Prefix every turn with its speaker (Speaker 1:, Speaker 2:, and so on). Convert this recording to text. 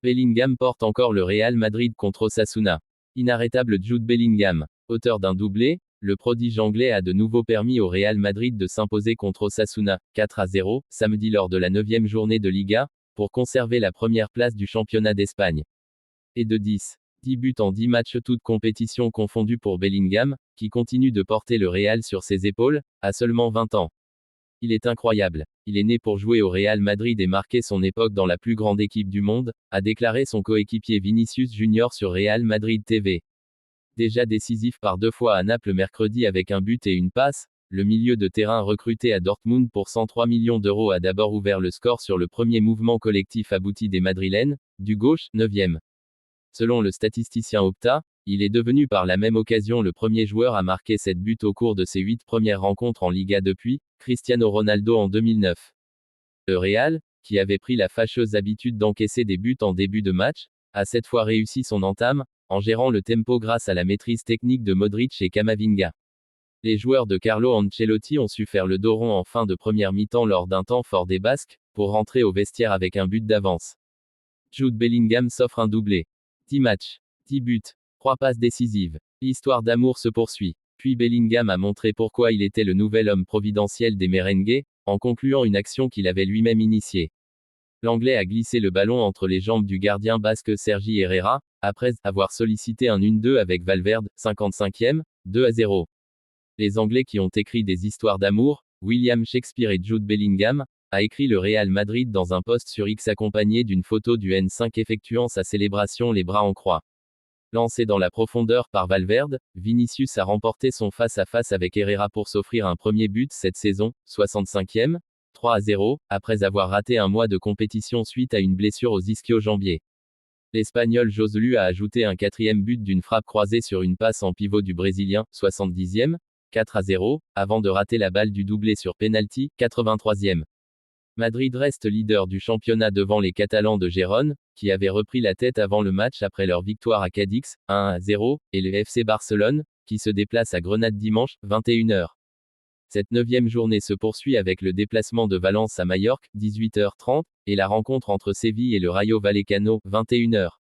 Speaker 1: Bellingham porte encore le Real Madrid contre Osasuna. Inarrêtable Jude Bellingham. Auteur d'un doublé, le prodige anglais a de nouveau permis au Real Madrid de s'imposer contre Osasuna, 4-0, samedi lors de la 9e journée de Liga, pour conserver la première place du championnat d'Espagne. Et de 10 buts en 10 matchs toutes compétitions confondues pour Bellingham, qui continue de porter le Real sur ses épaules, à seulement 20 ans. Il est incroyable. Il est né pour jouer au Real Madrid et marquer son époque dans la plus grande équipe du monde, a déclaré son coéquipier Vinicius Junior sur Real Madrid TV. Déjà décisif par 2 fois à Naples mercredi avec un but et une passe, le milieu de terrain recruté à Dortmund pour 103 millions d'euros a d'abord ouvert le score sur le premier mouvement collectif abouti des Madrilènes, du gauche, 9e. Selon le statisticien Opta, il est devenu par la même occasion le premier joueur à marquer 7 buts au cours de ses 8 premières rencontres en Liga depuis Cristiano Ronaldo en 2009. Le Real, qui avait pris la fâcheuse habitude d'encaisser des buts en début de match, a cette fois réussi son entame, en gérant le tempo grâce à la maîtrise technique de Modric et Camavinga. Les joueurs de Carlo Ancelotti ont su faire le dos rond en fin de première mi-temps lors d'un temps fort des Basques, pour rentrer au vestiaire avec un but d'avance. Jude Bellingham s'offre un doublé. 10 matchs, 10 buts, 3 passes décisives. L'histoire d'amour se poursuit. Puis Bellingham a montré pourquoi il était le nouvel homme providentiel des merengues, en concluant une action qu'il avait lui-même initiée. L'Anglais a glissé le ballon entre les jambes du gardien basque Sergi Herrera, après avoir sollicité un 1-2 avec Valverde, 55e, 2-0. Les Anglais qui ont écrit des histoires d'amour, William Shakespeare et Jude Bellingham, a écrit le Real Madrid dans un post sur X accompagné d'une photo du N5 effectuant sa célébration les bras en croix. Lancé dans la profondeur par Valverde, Vinicius a remporté son face-à-face avec Herrera pour s'offrir un premier but cette saison, 65e, 3-0, après avoir raté un mois de compétition suite à une blessure aux ischio-jambiers. L'Espagnol Joselu a ajouté un 4e but d'une frappe croisée sur une passe en pivot du Brésilien, 70e, 4-0, avant de rater la balle du doublé sur penalty, 83e. Madrid reste leader du championnat devant les Catalans de Gérone, qui avaient repris la tête avant le match après leur victoire à Cadix, 1-0, et le FC Barcelone, qui se déplace à Grenade dimanche, 21h. Cette 9e journée se poursuit avec le déplacement de Valence à Majorque, 18h30, et la rencontre entre Séville et le Rayo Vallecano, 21h.